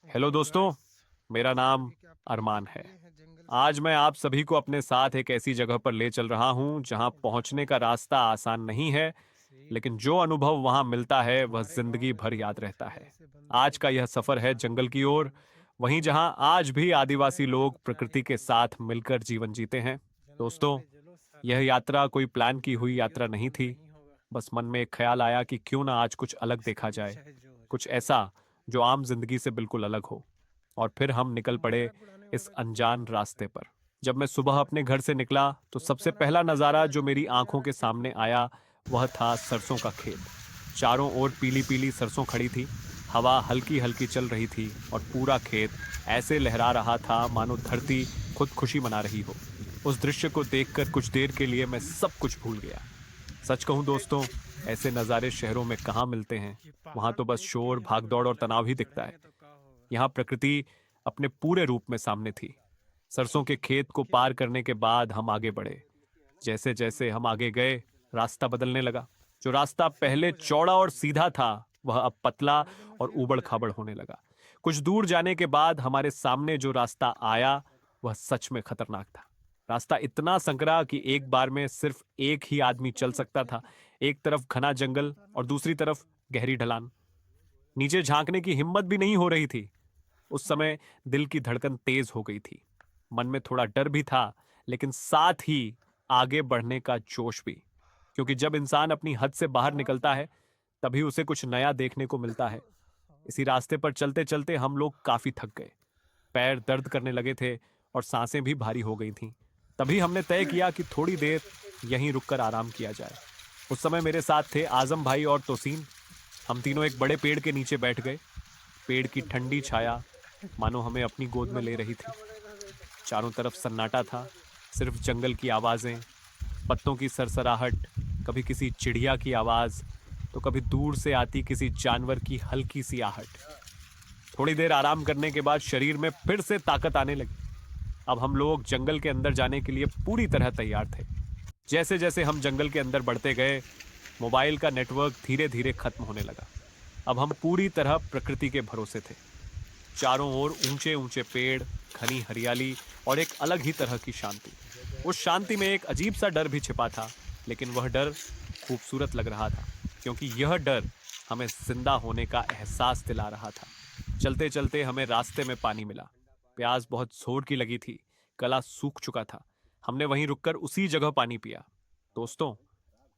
Hello दोस्तों, मेरा नाम अरमान है। आज मैं आप सभी को अपने साथ एक ऐसी जगह पर ले चल रहा हूं जहां पहुंचने का रास्ता आसान नहीं है, लेकिन जो अनुभव वहां मिलता है वह जिंदगी भर याद रहता है। आज का यह सफर है जंगल की ओर, वहीं जहां आज भी आदिवासी लोग प्रकृति के साथ मिलकर जीवन जीते हैं। दोस्तों, यह यात्रा कोई प्लान की हुई यात्रा नहीं थी। बस मन में एक ख्याल आया कि क्यों ना आज कुछ अलग देखा जाए, कुछ ऐसा जो आम जिंदगी से बिल्कुल अलग हो। और फिर हम निकल पड़े इस अनजान रास्ते पर। जब मैं सुबह अपने घर से निकला तो सबसे पहला नज़ारा जो मेरी आंखों के सामने आया वह था सरसों का खेत। चारों ओर पीली पीली सरसों खड़ी थी, हवा हल्की हल्की चल रही थी और पूरा खेत ऐसे लहरा रहा था मानो धरती खुद खुशी मना रही हो। उस दृश्य को देखकर कुछ देर के लिए मैं सब कुछ भूल गया। सच कहूं दोस्तों, ऐसे नज़ारे शहरों में कहाँ मिलते हैं। वहां तो बस शोर, भागदौड़ और तनाव ही दिखता है। यहाँ प्रकृति अपने पूरे रूप में सामने थी। सरसों के खेत को पार करने के बाद हम आगे बढ़े। जैसे जैसे हम आगे गए, रास्ता बदलने लगा। जो रास्ता पहले चौड़ा और सीधा था वह अब पतला और ऊबड़ खाबड़ होने लगा। कुछ दूर जाने के बाद हमारे सामने जो रास्ता आया वह सच में खतरनाक था। रास्ता इतना संकरा कि एक बार में सिर्फ एक ही आदमी चल सकता था। एक तरफ घना जंगल और दूसरी तरफ गहरी ढलान। नीचे झांकने की हिम्मत भी नहीं हो रही थी। उस समय दिल की धड़कन तेज हो गई थी। मन में थोड़ा डर भी था, लेकिन साथ ही आगे बढ़ने का जोश भी। क्योंकि जब इंसान अपनी हद से बाहर निकलता है तभी उसे कुछ नया देखने को मिलता है। इसी रास्ते पर चलते चलते हम लोग काफी थक गए। पैर दर्द करने लगे थे और सांसें भी भारी हो गई थीं। तभी हमने तय किया कि थोड़ी देर यहीं रुककर आराम किया जाए। उस समय मेरे साथ थे आजम भाई और तोसीन। हम तीनों एक बड़े पेड़ के नीचे बैठ गए। पेड़ की ठंडी छाया मानो हमें अपनी गोद में ले रही थी। चारों तरफ सन्नाटा था, सिर्फ जंगल की आवाजें, पत्तों की सरसराहट, कभी किसी चिड़िया की आवाज तो कभी दूर से आती किसी जानवर की हल्की सी आहट। थोड़ी देर आराम करने के बाद शरीर में फिर से ताकत आने लगी। अब हम लोग जंगल के अंदर जाने के लिए पूरी तरह तैयार थे। जैसे जैसे हम जंगल के अंदर बढ़ते गए, मोबाइल का नेटवर्क धीरे धीरे खत्म होने लगा। अब हम पूरी तरह प्रकृति के भरोसे थे। चारों ओर ऊंचे ऊंचे पेड़, घनी हरियाली और एक अलग ही तरह की शांति। उस शांति में एक अजीब सा डर भी छिपा था, लेकिन वह डर खूबसूरत लग रहा था, क्योंकि यह डर हमें जिंदा होने का एहसास दिला रहा था। चलते चलते हमें रास्ते में पानी मिला। प्यास बहुत जोर की लगी थी, गला सूख चुका था। हमने वहीं रुककर उसी जगह पानी पिया। दोस्तों,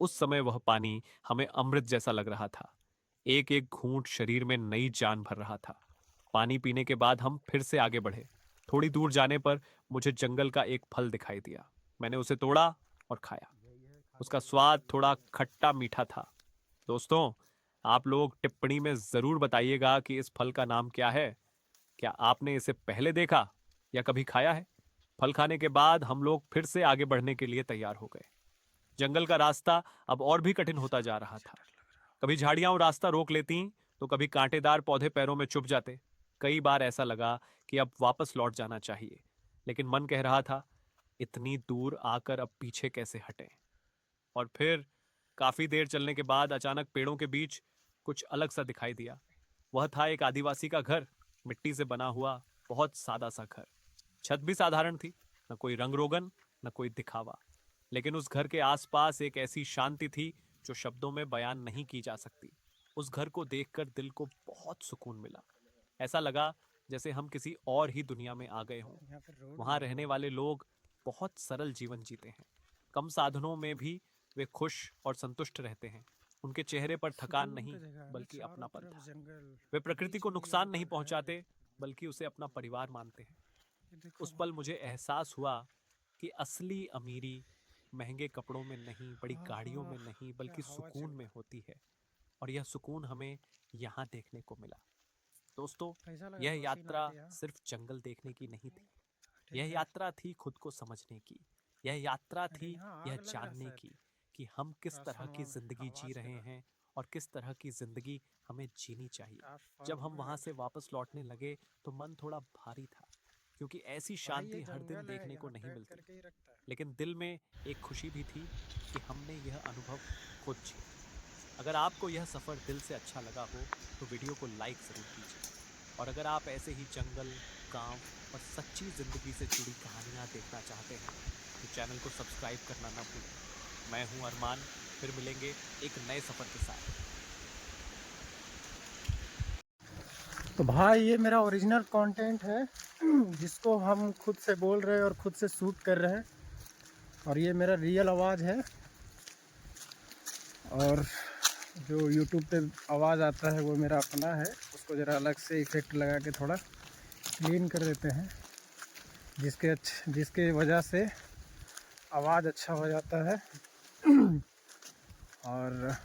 उस समय वह पानी हमें अमृत जैसा लग रहा था। एक एक घूंट शरीर में नई जान भर रहा था। पानी पीने के बाद हम फिर से आगे बढ़े। थोड़ी दूर जाने पर मुझे जंगल का एक फल दिखाई दिया। मैंने उसे तोड़ा और खाया। उसका स्वाद थोड़ा खट्टा मीठा था। दोस्तों, आप लोग टिप्पणी में जरूर बताइएगा कि इस फल का नाम क्या है। क्या आपने इसे पहले देखा या कभी खाया है? फल खाने के बाद हम लोग फिर से आगे बढ़ने के लिए तैयार हो गए। जंगल का रास्ता अब और भी कठिन होता जा रहा था। कभी झाड़ियां रास्ता रोक लेती तो कभी कांटेदार पौधे पैरों में चुभ जाते। कई बार ऐसा लगा कि अब वापस लौट जाना चाहिए, लेकिन मन कह रहा था इतनी दूर आकर अब पीछे कैसे हटें। और फिर काफी देर चलने के बाद अचानक पेड़ों के बीच कुछ अलग सा दिखाई दिया। वह था एक आदिवासी का घर, मिट्टी से बना हुआ, बहुत सादा सा घर। छत भी साधारण थी, न कोई रंग रोगन, न कोई दिखावा। लेकिन उस घर के आसपास एक ऐसी शांति थी जो शब्दों में बयान नहीं की जा सकती। उस घर को देखकर दिल को बहुत सुकून मिला। ऐसा लगा जैसे हम किसी और ही दुनिया में आ गए हों। वहां रहने वाले लोग बहुत सरल जीवन जीते हैं। कम साधनों में भी वे खुश और संतुष्ट रहते हैं। उनके चेहरे पर थकान नहीं, बल्कि अपनापन था। वे प्रकृति को नुकसान नहीं पहुंचाते, बल्कि उसे अपना परिवार मानते हैं। उस पल मुझे एहसास हुआ कि असली अमीरी महंगे कपड़ों में नहीं, बड़ी गाड़ियों में नहीं, बल्कि सुकून में होती है। और यह सुकून हमें यहाँ देखने को मिला। दोस्तों, यह यात्रा सिर्फ जंगल देखने की नहीं थी। यह यात्रा थी खुद को समझने की। यह यात्रा थी यह जानने की कि हम किस तरह की जिंदगी जी रहे हैं और किस तरह की जिंदगी हमें जीनी चाहिए। जब हम वहां से वापस लौटने लगे तो मन थोड़ा भारी था, क्योंकि ऐसी शांति हर दिन देखने को नहीं मिलती। लेकिन दिल में एक खुशी भी थी कि हमने यह अनुभव खुद जिया। अगर आपको यह सफर दिल से अच्छा लगा हो तो वीडियो को लाइक जरूर कीजिए। और अगर आप ऐसे ही जंगल, गांव और सच्ची जिंदगी से जुड़ी कहानियां देखना चाहते हैं तो चैनल को सब्सक्राइब करना ना भूलें। मैं हूं अरमान, फिर मिलेंगे एक नए सफर के साथ। तो भाई ये मेरा ओरिजिनल कंटेंट है जिसको हम खुद से बोल रहे हैं और खुद से शूट कर रहे हैं, और ये मेरा रियल आवाज़ है। और जो YouTube पे आवाज़ आता है वो मेरा अपना है, उसको ज़रा अलग से इफ़ेक्ट लगा के थोड़ा क्लीन कर देते हैं, जिसके वजह से आवाज़ अच्छा हो जाता है। और